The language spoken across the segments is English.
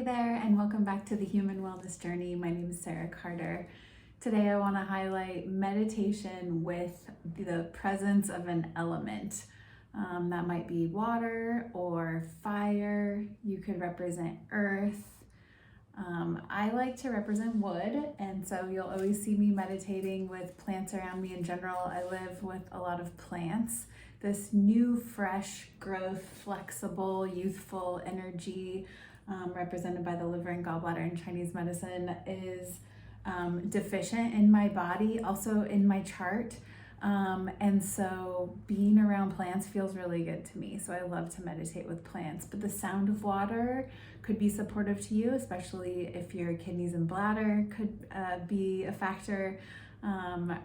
there, and welcome back to the Human Wellness Journey. My name is Sarah Carter. Today I want to highlight meditation with the presence of an element. That might be water or fire. You could represent earth. I like to represent wood, and so you'll always see me meditating with plants around me in general. I live with a lot of plants. This new, fresh growth, flexible, youthful energy represented by the liver and gallbladder in Chinese medicine is deficient in my body, also in my chart. And so being around plants feels really good to me. So I love to meditate with plants, but the sound of water could be supportive to you, especially if your kidneys and bladder could be a factor.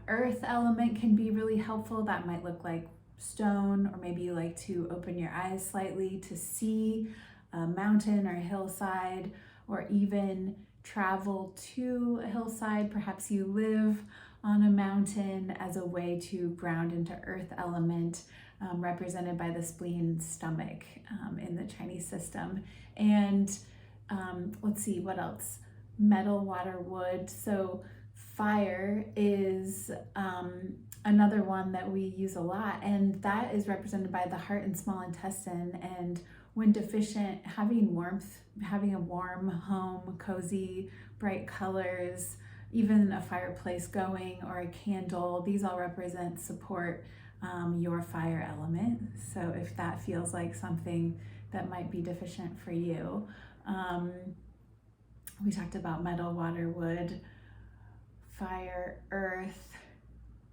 Earth element can be really helpful. That might look like stone, or maybe you like to open your eyes slightly to see a mountain or a hillside, or even travel to a hillside. Perhaps you live on a mountain as a way to ground into earth element, represented by the spleen, stomach in the Chinese system. And let's see, what else? Metal, water, wood. So fire is another one that we use a lot, and that is represented by the heart and small intestine. And when deficient, having warmth, having a warm home, cozy, bright colors, even a fireplace going or a candle, these all represent support your fire element. So if that feels like something that might be deficient for you, we talked about metal, water, wood, fire, earth.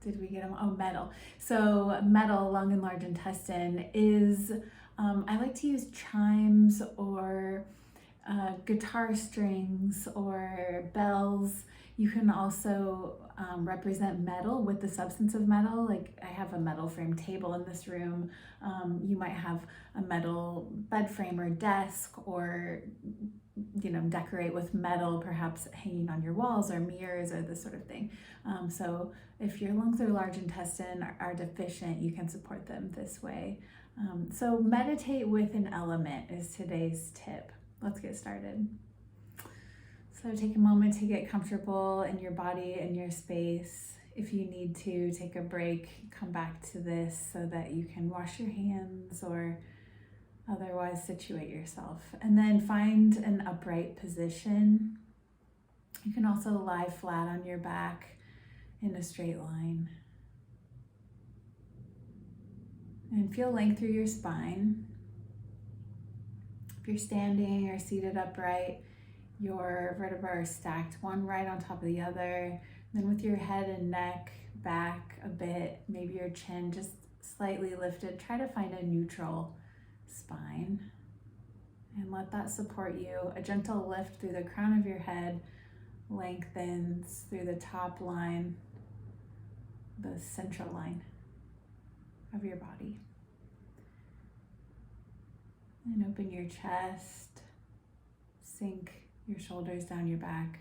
Did we get them? Oh, metal. So metal, lung and large intestine is, I like to use chimes or guitar strings or bells. You can also represent metal with the substance of metal. Like I have a metal frame table in this room. You might have a metal bed frame or desk, or decorate with metal, perhaps hanging on your walls or mirrors or this sort of thing. So if your lungs or large intestine are deficient, you can support them this way. So meditate with an element is today's tip. Let's get started. So take a moment to get comfortable in your body and your space. If you need to take a break, come back to this so that you can wash your hands or otherwise situate yourself. And then find an upright position. You can also lie flat on your back in a straight line. And feel length through your spine. If you're standing or seated upright, your vertebrae are stacked one right on top of the other. Then with your head and neck back a bit, maybe your chin just slightly lifted, try to find a neutral spine and let that support you. A gentle lift through the crown of your head lengthens through the top line, the central line of your body. And open your chest, sink your shoulders down your back.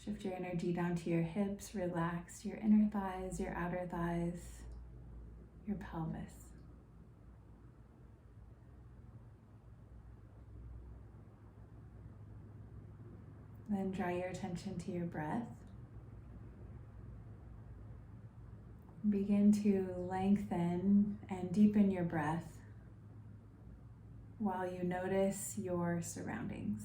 Shift your energy down to your hips, relax your inner thighs, your outer thighs, your pelvis. Then draw your attention to your breath. Begin to lengthen and deepen your breath while you notice your surroundings.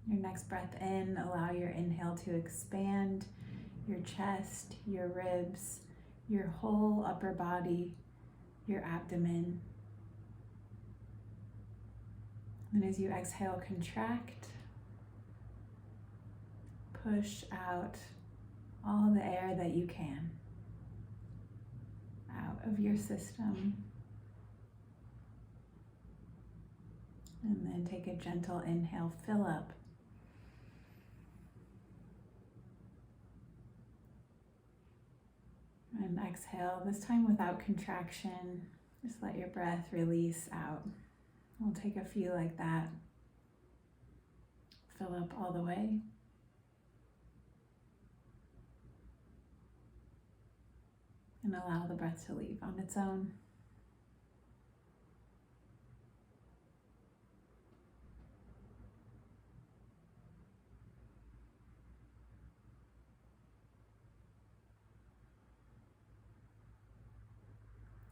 Your next breath in, allow your inhale to expand your chest, your ribs, your whole upper body, your abdomen. And as you exhale, contract, push out all the air that you can out of your system. And then take a gentle inhale, fill up. And exhale, this time without contraction, Just let your breath release out. We'll take a few like that. Fill up all the way. And allow the breath to leave on its own.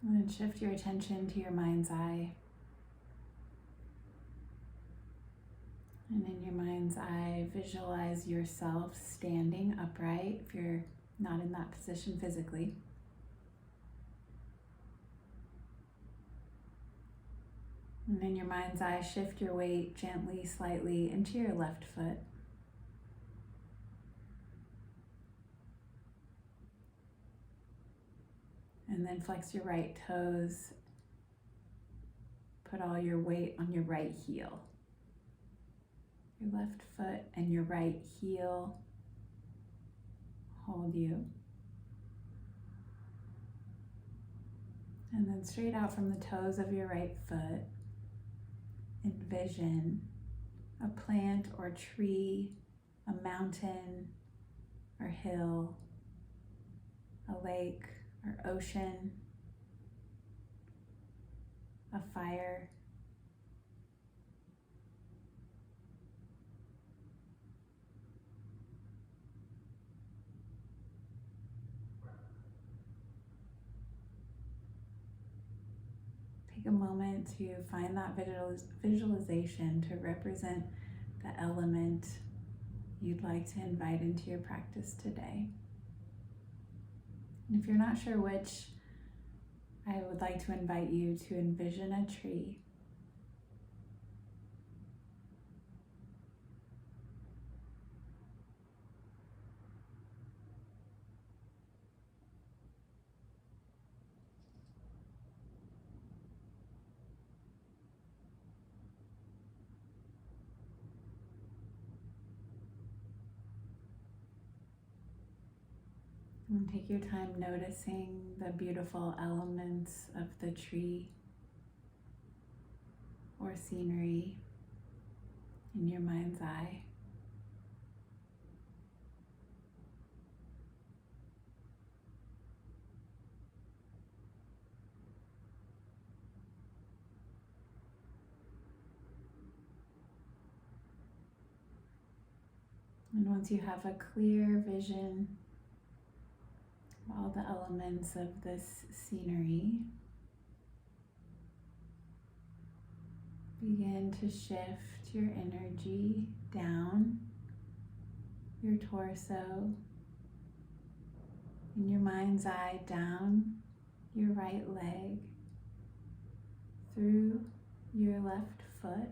And then shift your attention to your mind's eye. And in your mind's eye, visualize yourself standing upright if you're not in that position physically. And in your mind's eye, shift your weight gently, slightly into your left foot. And then flex your right toes. Put all your weight on your right heel. Your left foot and your right heel hold you. And then straight out from the toes of your right foot, envision a plant or tree, a mountain or hill, a lake or ocean, a fire. Take a moment to find that visualization to represent the element you'd like to invite into your practice today. And if you're not sure which, I would like to invite you to envision a tree. And take your time noticing the beautiful elements of the tree or scenery in your mind's eye. And once you have a clear vision of all the elements of this scenery, begin to shift your energy down your torso, in your mind's eye, down your right leg, through your left foot,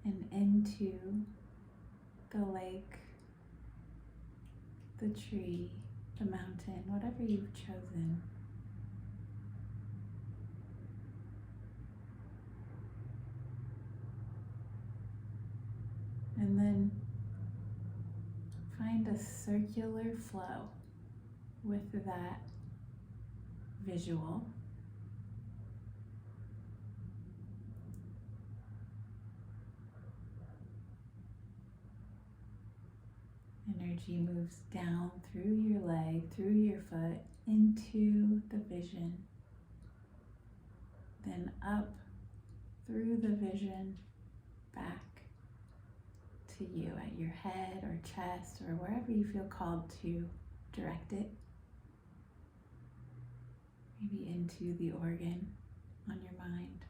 and into the lake, the tree, the mountain, whatever you've chosen. And then find a circular flow with that visual. Energy moves down through your leg, through your foot, into the vision, then up through the vision, back to you at your head or chest or wherever you feel called to direct it. Maybe into the organ on your mind.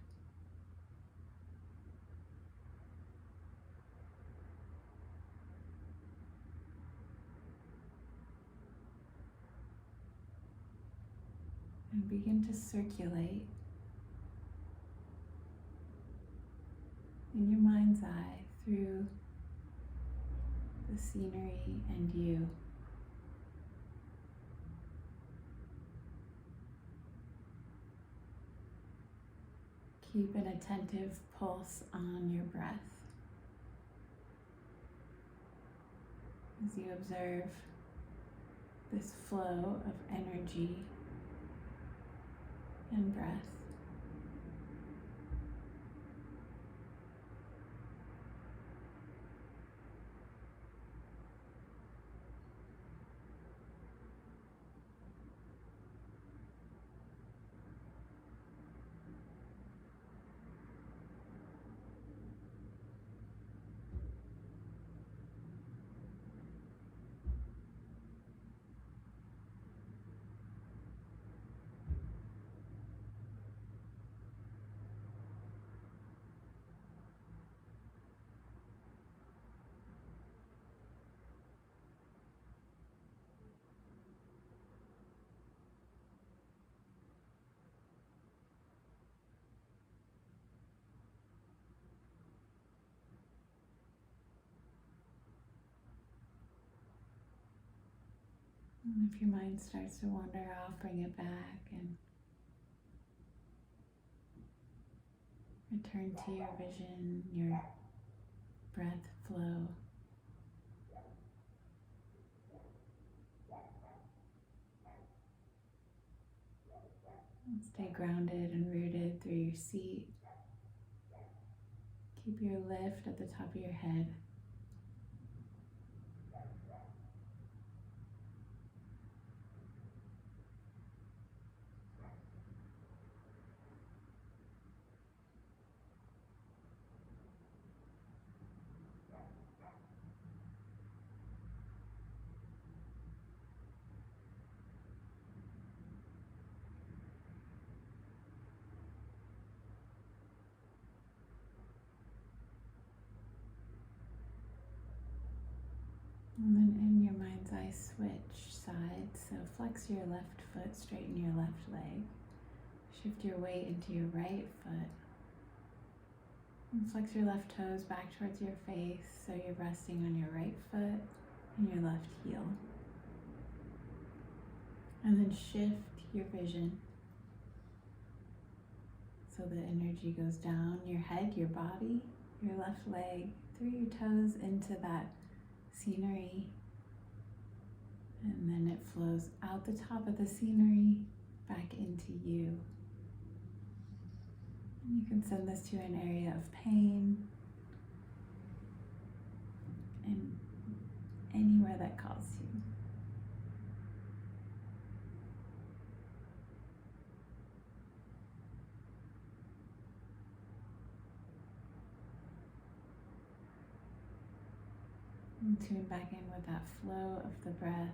And begin to circulate in your mind's eye through the scenery and you. Keep an attentive pulse on your breath as you observe this flow of energy and breath. And if your mind starts to wander off, bring it back and return to your vision, your breath flow. And stay grounded and rooted through your seat. Keep your lift at the top of your head. And then in your mind's eye, switch sides. So flex your left foot, straighten your left leg. Shift your weight into your right foot. And flex your left toes back towards your face so you're resting on your right foot and your left heel. And then shift your vision so the energy goes down your head, your body, your left leg, through your toes into that scenery, and then it flows out the top of the scenery back into you. And you can send this to an area of pain and anywhere that calls you. And tune back in with that flow of the breath.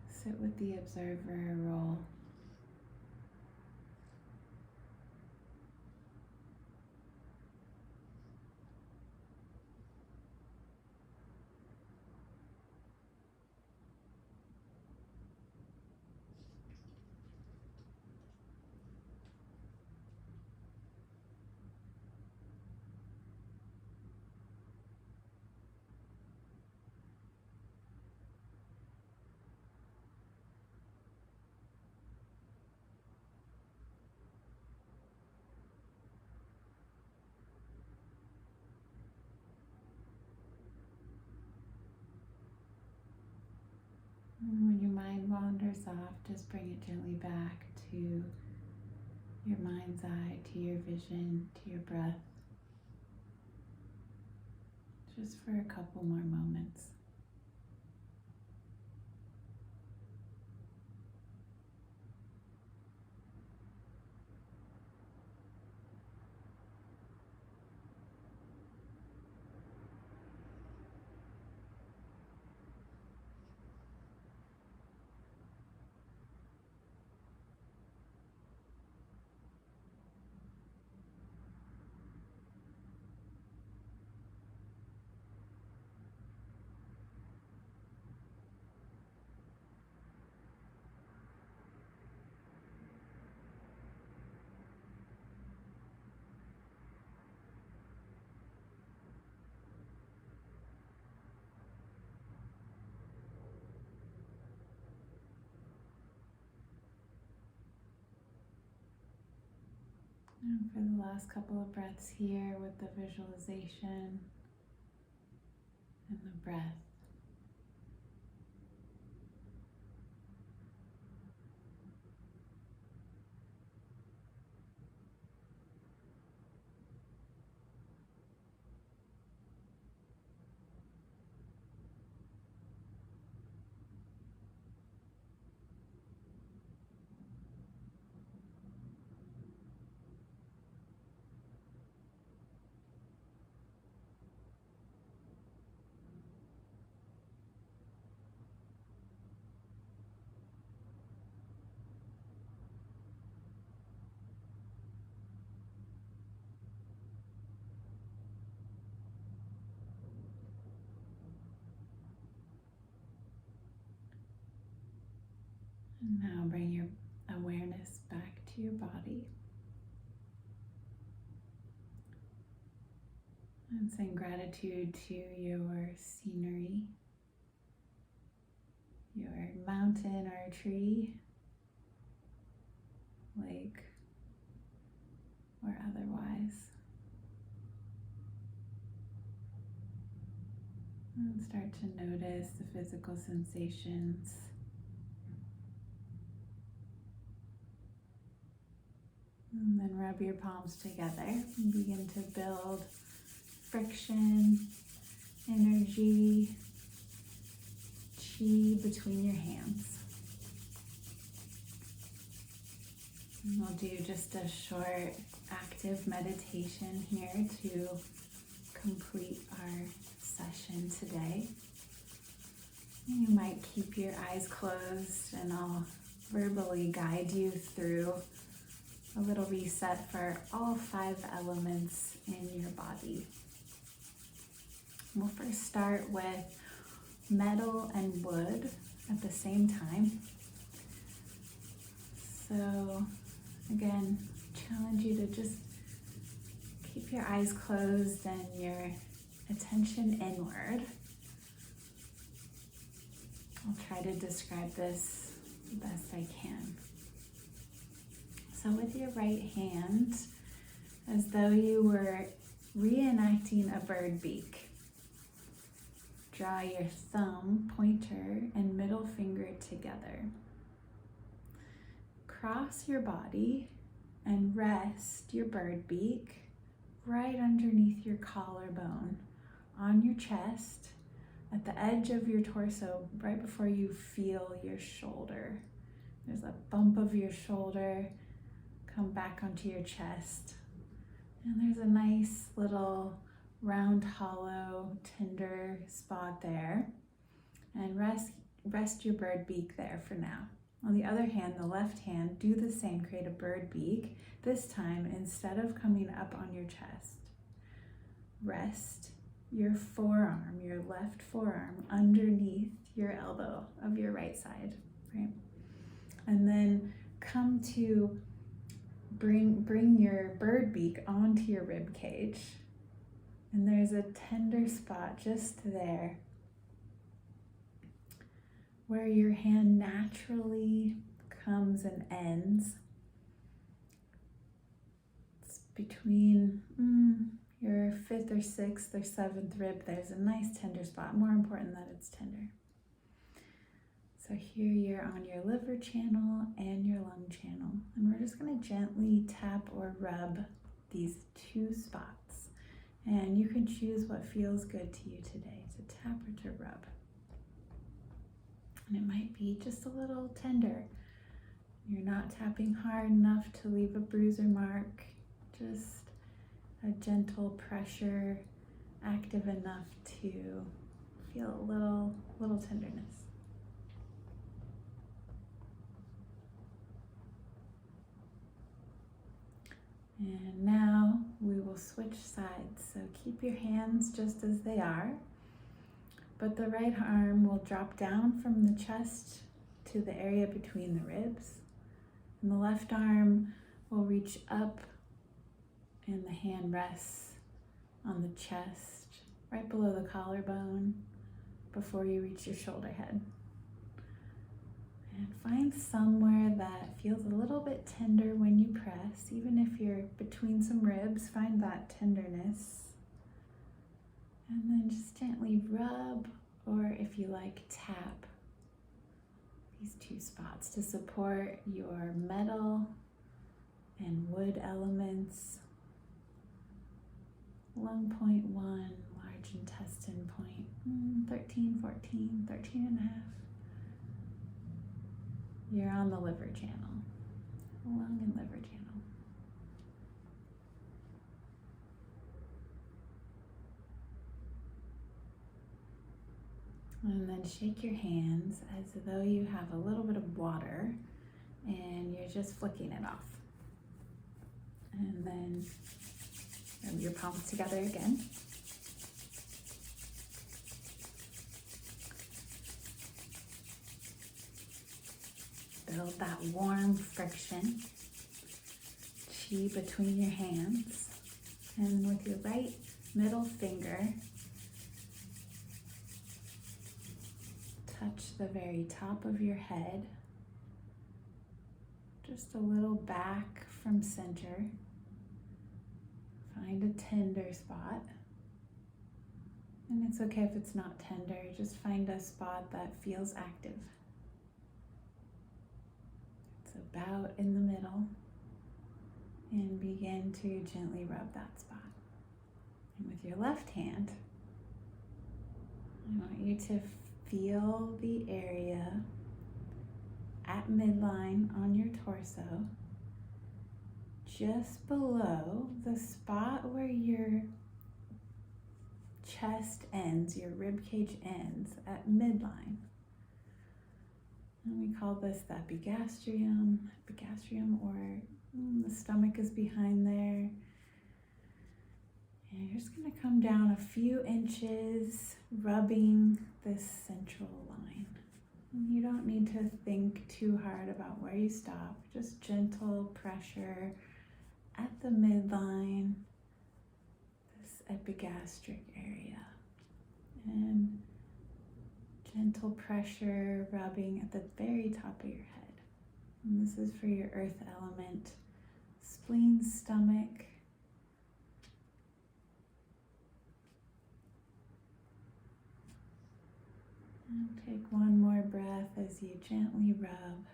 Sit with the observer role. And when your mind wanders off, just bring it gently back to your mind's eye, to your vision, to your breath. Just for a couple more moments. And for the last couple of breaths here with the visualization and the breath. And now bring your awareness back to your body. And send gratitude to your scenery, your mountain or tree, lake, or otherwise. And start to notice the physical sensations. And then rub your palms together and begin to build friction, energy, chi between your hands. And we'll do just a short active meditation here to complete our session today. You might keep your eyes closed and I'll verbally guide you through a little reset for all 5 elements in your body. We'll first start with metal and wood at the same time. So again, challenge you to just keep your eyes closed and your attention inward. I'll try to describe this the best I can. So with your right hand, as though you were reenacting a bird beak, draw your thumb, pointer, and middle finger together. Cross your body and rest your bird beak right underneath your collarbone, on your chest, at the edge of your torso, right before you feel your shoulder. There's a bump of your shoulder, come back onto your chest. And there's a nice little round, hollow, tender spot there. And rest your bird beak there for now. On the other hand, the left hand, do the same, create a bird beak. This time, instead of coming up on your chest, rest your forearm, your left forearm, underneath your elbow of your right side, right? And then come to bring your bird beak onto your rib cage. And there's a tender spot just there where your hand naturally comes and ends. It's between your 5th or 6th or 7th rib. There's a nice tender spot. More important that it's tender. So here you're on your liver channel and your lung channel. And we're just going to gently tap or rub these 2 spots. And you can choose what feels good to you today, to tap or to rub. And it might be just a little tender. You're not tapping hard enough to leave a bruise or mark. Just a gentle pressure, active enough to feel a little tenderness. And now we will switch sides. So keep your hands just as they are, but the right arm will drop down from the chest to the area between the ribs. And the left arm will reach up and the hand rests on the chest, right below the collarbone, before you reach your shoulder head. And find somewhere that feels a little bit tender when you press. Even if you're between some ribs, find that tenderness. And then just gently rub, or if you like, tap these two spots to support your metal and wood elements. Lung point 1, large intestine point 13, 14, 13 and a half. You're on the liver channel, lung and liver channel. And then shake your hands as though you have a little bit of water and you're just flicking it off. And then rub your palms together again. Build that warm friction, chi between your hands. And with your right middle finger, touch the very top of your head, just a little back from center. Find a tender spot. And it's okay if it's not tender, just find a spot that feels active. It's about in the middle. And begin to gently rub that spot. And with your left hand, I want you to feel the area at midline on your torso, just below the spot where your chest ends, your rib cage ends at midline. And we call this the epigastrium, or the stomach is behind there. And you're just going to come down a few inches, rubbing this central line. And you don't need to think too hard about where you stop, just gentle pressure at the midline, this epigastric area. And gentle pressure rubbing at the very top of your head. And this is for your earth element, spleen, stomach. And take one more breath as you gently rub.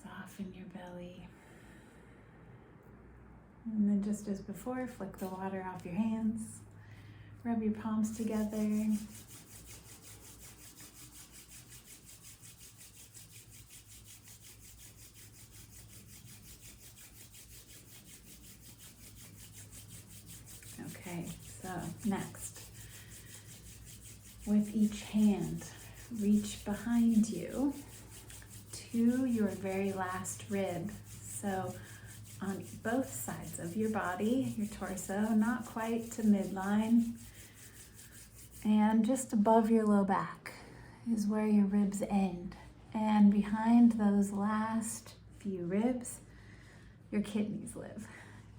Soften your belly. And then just as before, flick the water off your hands. Rub your palms together. Okay, so next, with each hand, reach behind you to your very last rib. So on both sides of your body, your torso, not quite to midline, and just above your low back is where your ribs end. And behind those last few ribs, your kidneys live.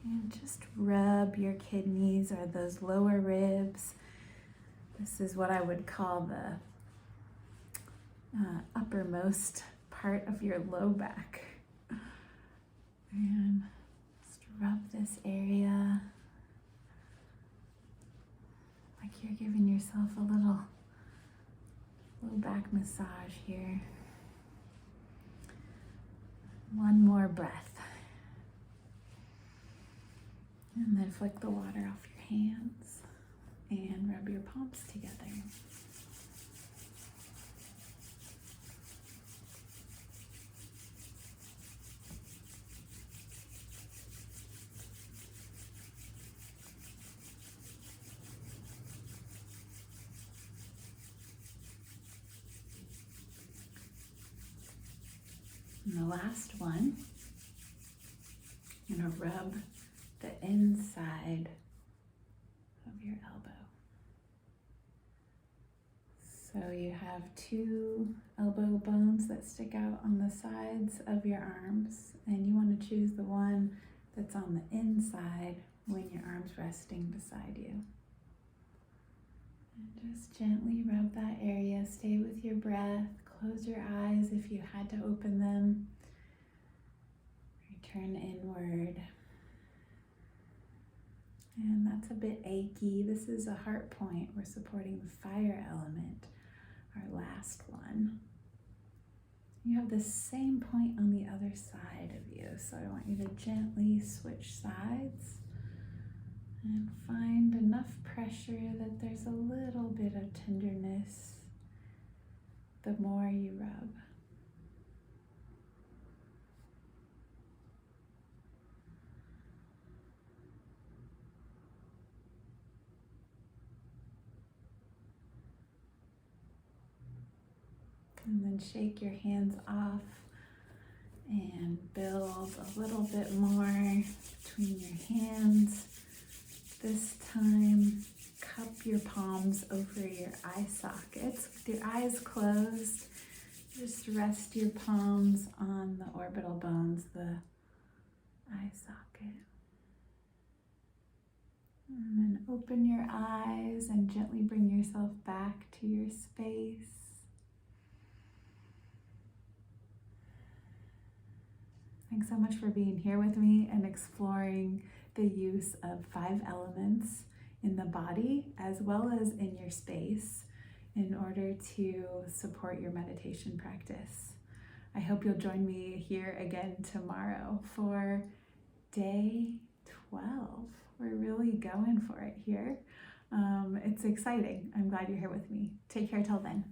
And just rub your kidneys or those lower ribs. This is what I would call the uppermost part of your low back. And just rub this area like you're giving yourself a little back massage here. One more breath. And then flick the water off your hands and rub your palms together. And the last one, you're going to rub the inside of your elbow. So you have two elbow bones that stick out on the sides of your arms, and you want to choose the one that's on the inside when your arm's resting beside you. And Just gently rub that area. Stay with your breath. Close your eyes if you had to open them. Return inward. And that's a bit achy. This is a heart point. We're supporting the fire element, our last one. You have the same point on the other side of you, so I want you to gently switch sides and find enough pressure that there's a little bit of tenderness the more you rub. And then shake your hands off and build a little bit more between your hands. This time, cup your palms over your eye sockets. With your eyes closed, just rest your palms on the orbital bones, the eye socket. And then open your eyes and gently bring yourself back to your space. Thanks so much for being here with me and exploring the use of 5 elements in the body as well as in your space in order to support your meditation practice. I hope you'll join me here again tomorrow for day 12. We're really going for it here. It's exciting. I'm glad you're here with me. Take care till then.